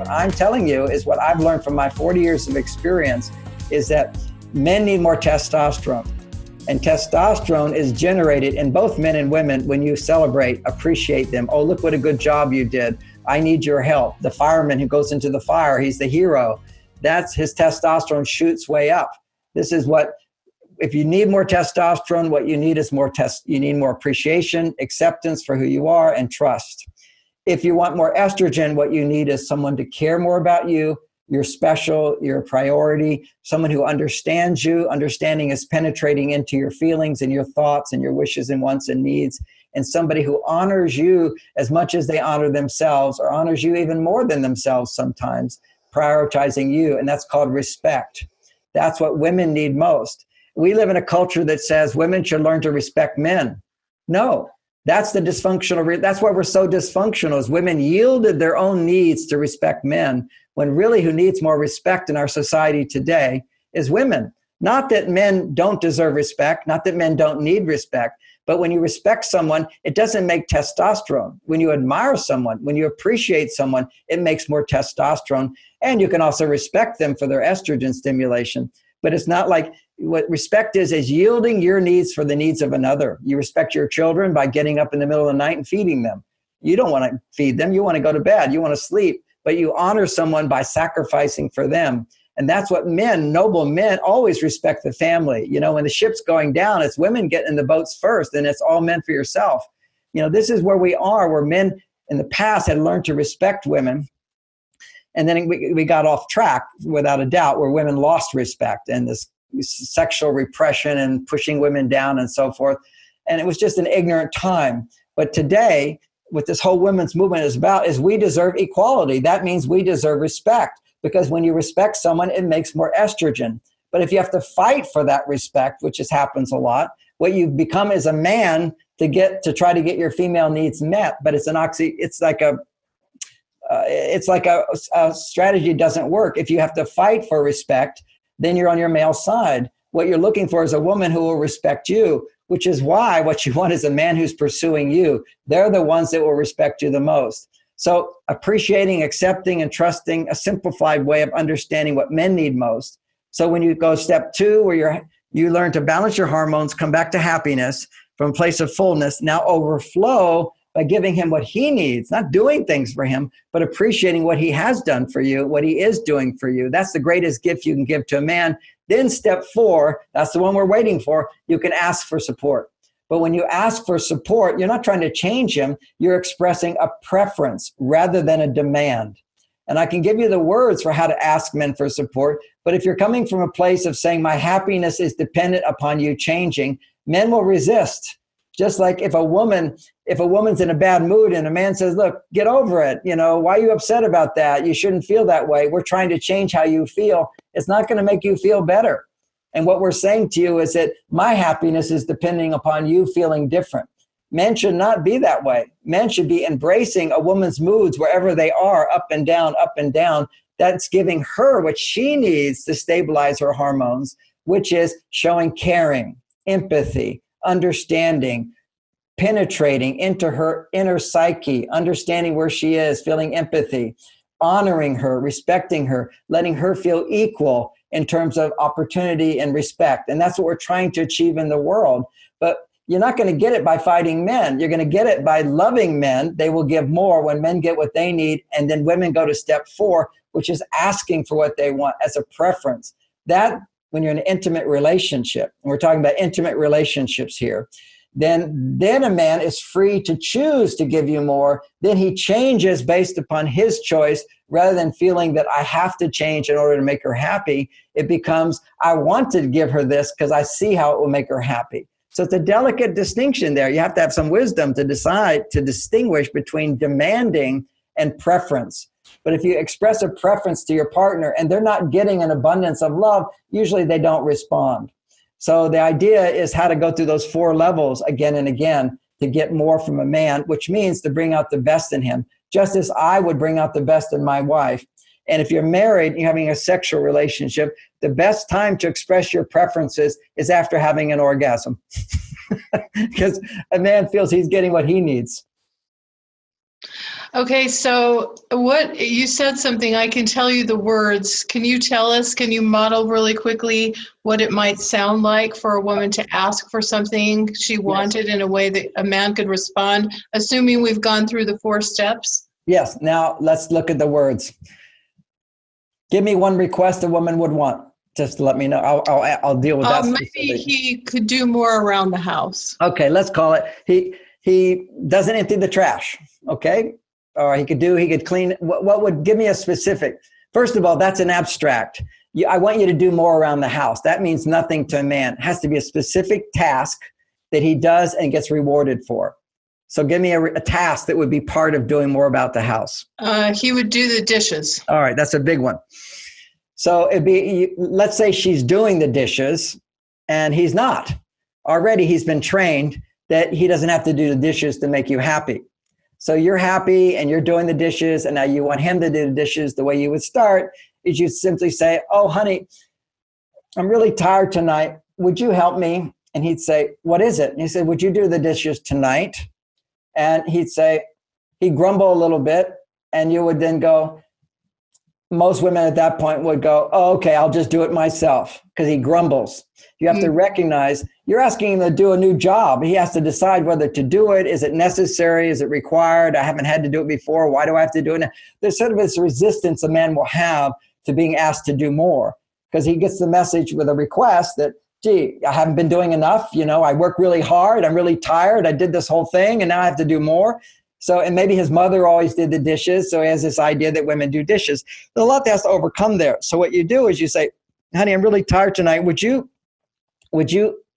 What I'm telling you is what I've learned from my 40 years of experience is that men need more testosterone. And testosterone is generated in both men and women when you celebrate, appreciate them. Oh, look what a good job you did. I need your help. The fireman who goes into the fire, he's the hero. That's his testosterone shoots way up. This is what, if you need more testosterone, what you need is you need more appreciation, acceptance for who you are, and trust. If you want more estrogen, what you need is someone to care more about you. You're special, you're a priority, someone who understands you. Understanding is penetrating into your feelings and your thoughts and your wishes and wants and needs. And somebody who honors you as much as they honor themselves, or honors you even more than themselves sometimes, prioritizing you. And that's called respect. That's what women need most. We live in a culture that says women should learn to respect men. No, that's the dysfunctional. That's why we're so dysfunctional, is women yielded their own needs to respect men, when really who needs more respect in our society today is women. Not that men don't deserve respect, not that men don't need respect, but when you respect someone, it doesn't make testosterone. When you admire someone, when you appreciate someone, it makes more testosterone. And you can also respect them for their estrogen stimulation. But it's not like, what respect is yielding your needs for the needs of another. You respect your children by getting up in the middle of the night and feeding them. You don't want to feed them. You want to go to bed. You want to sleep. But you honor someone by sacrificing for them. And that's what men, noble men, always respect the family. You know, when the ship's going down, it's women getting in the boats first, and it's all men for yourself. You know, this is where we are, where men in the past had learned to respect women. And then we got off track, without a doubt, where women lost respect, and this sexual repression and pushing women down and so forth. And it was just an ignorant time. But today, what this whole women's movement is about is we deserve equality. That means we deserve respect, because when you respect someone, it makes more estrogen. But if you have to fight for that respect, which just happens a lot, what you become is a man to try to get your female needs met. But it's like a strategy doesn't work. If you have to fight for respect, then you're on your male side. What you're looking for is a woman who will respect you, which is why what you want is a man who's pursuing you. They're the ones that will respect you the most. So appreciating, accepting, and trusting, a simplified way of understanding what men need most. So when you go step 2, where you learn to balance your hormones, come back to happiness from a place of fullness, now overflow by giving him what he needs, not doing things for him, but appreciating what he has done for you, what he is doing for you. That's the greatest gift you can give to a man. Then step 4, that's the one we're waiting for, you can ask for support. But when you ask for support, you're not trying to change him, you're expressing a preference rather than a demand. And I can give you the words for how to ask men for support, but if you're coming from a place of saying my happiness is dependent upon you changing, men will resist. Just like if a woman's in a bad mood and a man says, look, get over it. You know, why are you upset about that? You shouldn't feel that way. We're trying to change how you feel. It's not going to make you feel better. And what we're saying to you is that my happiness is depending upon you feeling different. Men should not be that way. Men should be embracing a woman's moods wherever they are, up and down, up and down. That's giving her what she needs to stabilize her hormones, which is showing caring, empathy, understanding, penetrating into her inner psyche, understanding where she is, feeling empathy, honoring her, respecting her, letting her feel equal in terms of opportunity and respect. And that's what we're trying to achieve in the world. But you're not going to get it by fighting men. You're going to get it by loving men. They will give more when men get what they need. And then women go to step 4, which is asking for what they want as a preference. That, when you're in an intimate relationship, and we're talking about intimate relationships here, then a man is free to choose to give you more. Then he changes based upon his choice rather than feeling that I have to change in order to make her happy. It becomes, I want to give her this because I see how it will make her happy. So it's a delicate distinction there. You have to have some wisdom to decide to distinguish between demanding and preference. But if you express a preference to your partner and they're not getting an abundance of love, usually they don't respond. So the idea is how to go through those 4 levels again and again to get more from a man, which means to bring out the best in him, just as I would bring out the best in my wife. And if you're married and you're having a sexual relationship, the best time to express your preferences is after having an orgasm, because a man feels he's getting what he needs. Okay, so what you said something, I can tell you the words. Can you tell us, can you model really quickly what it might sound like for a woman to ask for something she wanted in a way that a man could respond, assuming we've gone through the 4 steps? Yes. Now let's look at the words. Give me one request a woman would want. Just let me know. I'll deal with that. Maybe he could do more around the house. Okay, let's call it. He doesn't empty the trash. Okay, or he could clean. What would give me a specific? First of all, that's an abstract. I want you to do more around the house. That means nothing to a man. It has to be a specific task that he does and gets rewarded for. So give me a task that would be part of doing more about the house. He would do the dishes. All right, that's a big one. So let's say she's doing the dishes and he's not. Already he's been trained that he doesn't have to do the dishes to make you happy. So you're happy and you're doing the dishes, and now you want him to do the dishes. The way you would start is you simply say, oh, honey, I'm really tired tonight. Would you help me? And he'd say, what is it? And he said, would you do the dishes tonight? And he'd grumble a little bit, and you would then go, most women at that point would go, oh, okay, I'll just do it myself, because he grumbles. You have to recognize you're asking him to do a new job. He has to decide whether to do it. Is it necessary? Is it required? I haven't had to do it before. Why do I have to do it now? There's sort of this resistance a man will have to being asked to do more, because he gets the message with a request that, gee, I haven't been doing enough. I work really hard. I'm really tired. I did this whole thing, and now I have to do more. So, and maybe his mother always did the dishes. So he has this idea that women do dishes. There's a lot that has to overcome there. So what you do is you say, honey, I'm really tired tonight.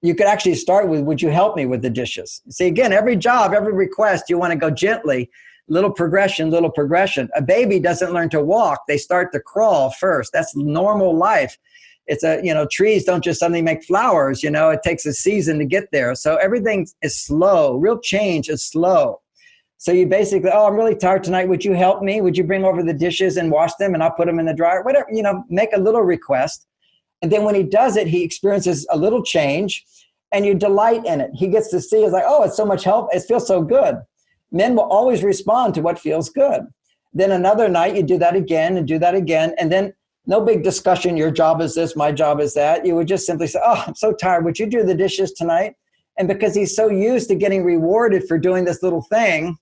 You could actually start with, would you help me with the dishes? See, again, every job, every request, you want to go gently, little progression, little progression. A baby doesn't learn to walk. They start to crawl first. That's normal life. It's trees don't just suddenly make flowers. It takes a season to get there. So everything is slow. Real change is slow. So you basically, oh, I'm really tired tonight. Would you help me? Would you bring over the dishes and wash them, and I'll put them in the dryer? Whatever, make a little request. And then when he does it, he experiences a little change, and you delight in it. He gets to see, it's like, oh, it's so much help. It feels so good. Men will always respond to what feels good. Then another night, you do that again and do that again. And then no big discussion. Your job is this, my job is that. You would just simply say, oh, I'm so tired. Would you do the dishes tonight? And because he's so used to getting rewarded for doing this little thing,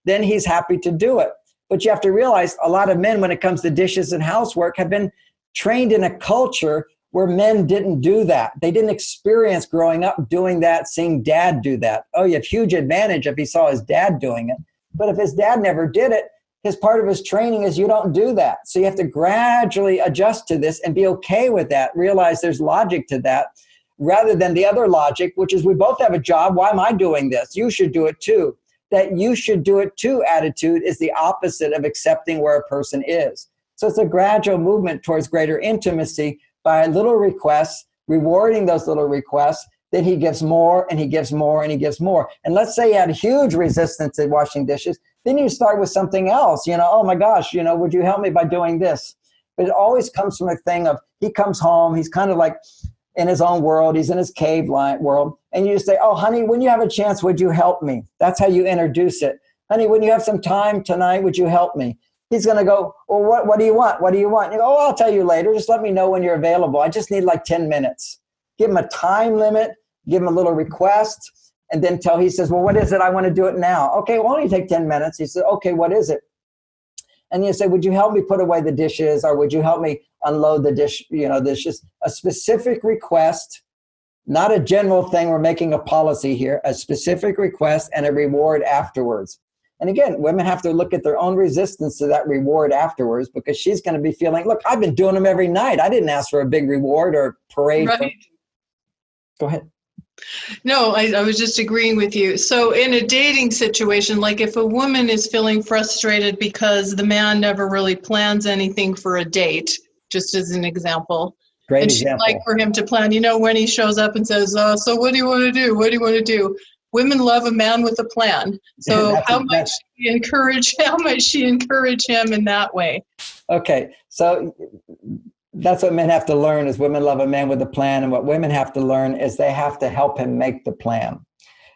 then he's happy to do it. But you have to realize a lot of men, when it comes to dishes and housework, have been trained in a culture where men didn't do that. They didn't experience growing up doing that, seeing dad do that. Oh, you have huge advantage if he saw his dad doing it. But if his dad never did it, his part of his training is you don't do that. So you have to gradually adjust to this and be okay with that. Realize there's logic to that, rather than the other logic, which is we both have a job. Why am I doing this? You should do it too. That you should do it too attitude is the opposite of accepting where a person is. So it's a gradual movement towards greater intimacy by little requests, rewarding those little requests. Then he gives more and he gives more and he gives more. And let's say you had huge resistance to washing dishes. Then you start with something else. Oh my gosh, would you help me by doing this? But it always comes from a thing of he comes home. He's kind of like in his own world. He's in his cave world. And you just say, oh, honey, when you have a chance, would you help me? That's how you introduce it. Honey, when you have some time tonight, would you help me? He's going to go, well, what do you want? What do you want? You go, oh, I'll tell you later. Just let me know when you're available. I just need like 10 minutes. Give him a time limit. Give him a little request. And then he says, well, what is it? I want to do it now. Okay, well, only take 10 minutes. He said, okay, what is it? And you say, would you help me put away the dishes? Or would you help me unload the dish? There's just a specific request, not a general thing. We're making a policy here, a specific request and a reward afterwards. And again, women have to look at their own resistance to that reward afterwards, because she's going to be feeling, look, I've been doing them every night. I didn't ask for a big reward or parade. Right. Go ahead. No, I was just agreeing with you. So in a dating situation, like if a woman is feeling frustrated because the man never really plans anything for a date, just as an example, Great and example. she'd like for him to plan, when he shows up and says, so what do you want to do? What do you want to do? Women love a man with a plan. So how might she encourage him in that way? Okay. So that's what men have to learn, is women love a man with a plan. And what women have to learn is they have to help him make the plan.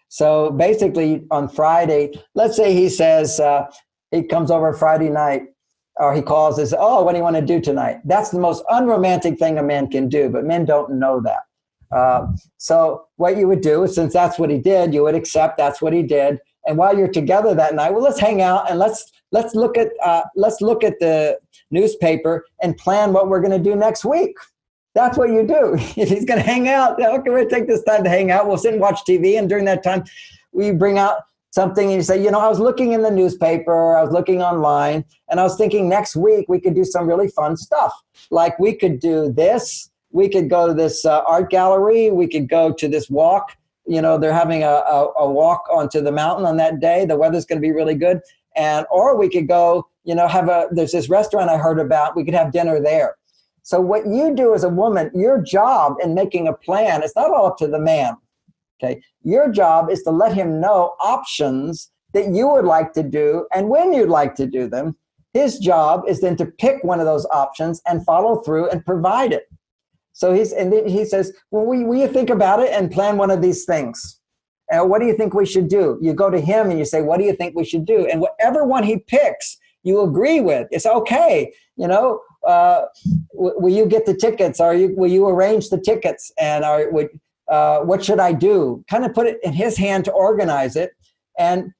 So basically on Friday, let's say he says, he comes over Friday night, or he calls and says, oh, what do you want to do tonight? That's the most unromantic thing a man can do, but men don't know that. So what you would do is, since that's what he did, you would accept that's what he did. And while you're together that night, well, let's hang out and let's look at the newspaper and plan what we're going to do next week. That's what you do. If he's going to hang out, okay, we're going to take this time to hang out. We'll sit and watch TV. And during that time, we bring out something and you say, I was looking in the newspaper, I was looking online, and I was thinking next week we could do some really fun stuff. Like we could do this. We could go to this art gallery. We could go to this walk. They're having a walk onto the mountain on that day. The weather's going to be really good. Or we could go, there's this restaurant I heard about. We could have dinner there. So what you do as a woman, your job in making a plan, it's not all up to the man. Okay. Your job is to let him know options that you would like to do and when you'd like to do them. His job is then to pick one of those options and follow through and provide it. So he says, well, will you think about it and plan one of these things? What do you think we should do? You go to him and you say, what do you think we should do? And whatever one he picks, you agree with. It's okay. Will you get the tickets? Will you arrange the tickets? And what should I do? Kind of put it in his hand to organize it. And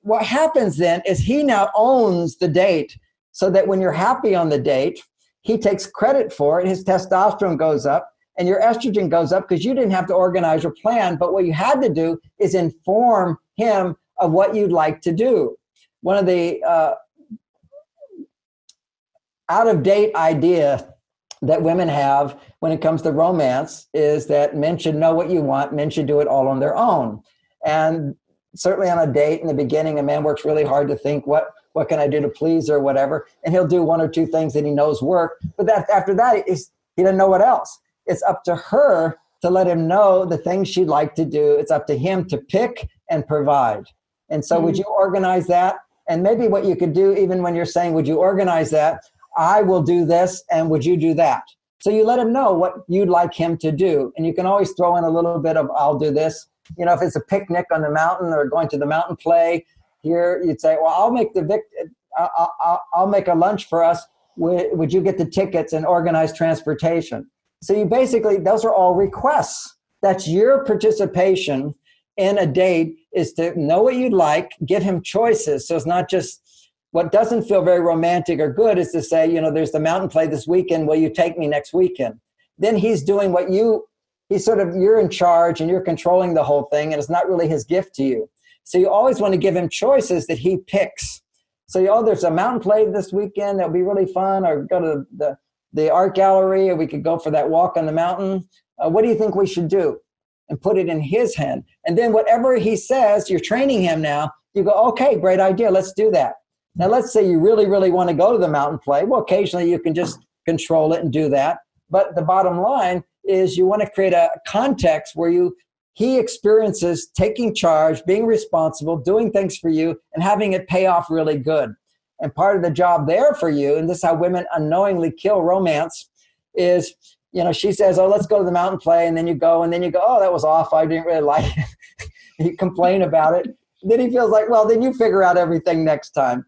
what happens then is he now owns the date, so that when you're happy on the date, he takes credit for it. His testosterone goes up and your estrogen goes up because you didn't have to organize or plan. But what you had to do is inform him of what you'd like to do. One of the out-of-date idea that women have when it comes to romance is that men should know what you want. Men should do it all on their own. And certainly on a date in the beginning, a man works really hard to think, what can I do to please her or whatever? And he'll do one or two things that he knows work. But after that, he doesn't know what else. It's up to her to let him know the things she'd like to do. It's up to him to pick and provide. And so would you organize that? And maybe what you could do, even when you're saying, would you organize that? I will do this, and would you do that? So you let him know what you'd like him to do. And you can always throw in a little bit of, I'll do this. If it's a picnic on the mountain or going to the mountain play, here you'd say, well, I'll make a lunch for us. Would you get the tickets and organize transportation? So you basically, those are all requests. That's your participation in a date, is to know what you'd like, give him choices. So it's not just, what doesn't feel very romantic or good is to say, there's the mountain play this weekend. Will you take me next weekend? Then he's doing you're in charge and you're controlling the whole thing, and it's not really his gift to you. So you always want to give him choices that he picks. So, there's a mountain play this weekend that'll be really fun, or go to the art gallery, or we could go for that walk on the mountain. What do you think we should do? And put it in his hand. And then whatever he says, you're training him now. You go, okay, great idea. Let's do that. Now, let's say you really, really want to go to the mountain play. Well, occasionally you can just control it and do that. But the bottom line is you want to create a context where he experiences taking charge, being responsible, doing things for you, and having it pay off really good. And part of the job there for you, and this is how women unknowingly kill romance, is, she says, oh, let's go to the mountain play. And then you go, oh, that was awful. I didn't really like it. You complain about it. Then he feels like, well, then you figure out everything next time.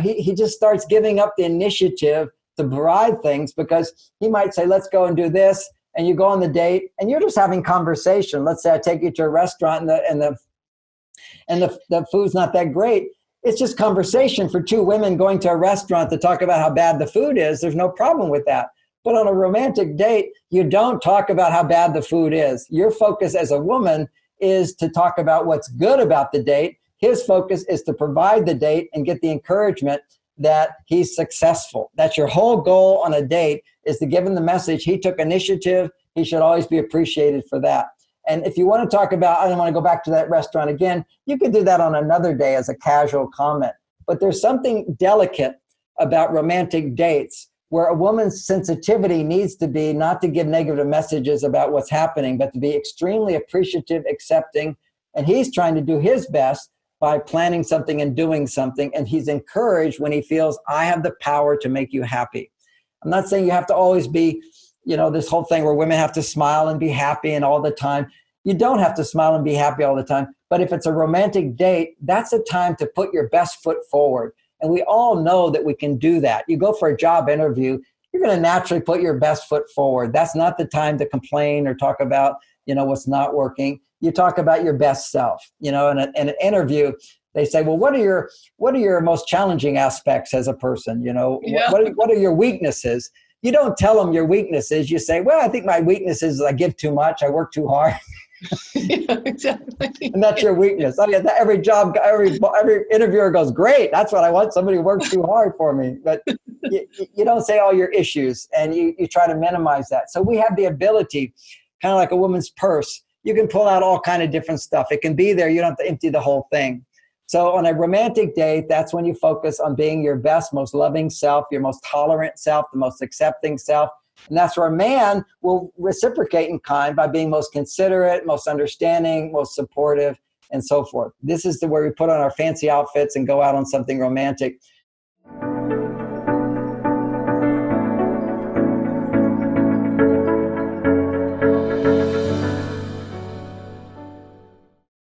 He just starts giving up the initiative to provide things, because he might say, let's go and do this. And you go on the date and you're just having conversation. Let's say I take you to a restaurant and the food's not that great. It's just conversation for two women going to a restaurant to talk about how bad the food is. There's no problem with that. But on a romantic date, you don't talk about how bad the food is. Your focus as a woman is to talk about what's good about the date. His focus is to provide the date and get the encouragement that he's successful. That's your whole goal on a date, is to give him the message. He took initiative. He should always be appreciated for that. And if you want to talk about, I don't want to go back to that restaurant again, you could do that on another day as a casual comment. But there's something delicate about romantic dates where a woman's sensitivity needs to be not to give negative messages about what's happening, but to be extremely appreciative, accepting. And he's trying to do his best by planning something and doing something. And he's encouraged when he feels, I have the power to make you happy. I'm not saying you have to always be, this whole thing where women have to smile and be happy and all the time. You don't have to smile and be happy all the time. But if it's a romantic date, that's a time to put your best foot forward. And we all know that we can do that. You go for a job interview, you're going to naturally put your best foot forward. That's not the time to complain or talk about, what's not working. You talk about your best self. In an interview, they say, well, what are your most challenging aspects as a person? Yeah. What are your weaknesses? You don't tell them your weaknesses. You say, well, I think my weakness is I give too much. I work too hard. Yeah, exactly. And that's your weakness. I mean, every interviewer goes, great. That's what I want. Somebody who works too hard for me. But you don't say all your issues, and you try to minimize that. So we have the ability, kind of like a woman's purse. You can pull out all kind of different stuff. It can be there. You don't have to empty the whole thing. So on a romantic date, that's when you focus on being your best, most loving self, your most tolerant self, the most accepting self. And that's where a man will reciprocate in kind by being most considerate, most understanding, most supportive, and so forth. This is where we put on our fancy outfits and go out on something romantic.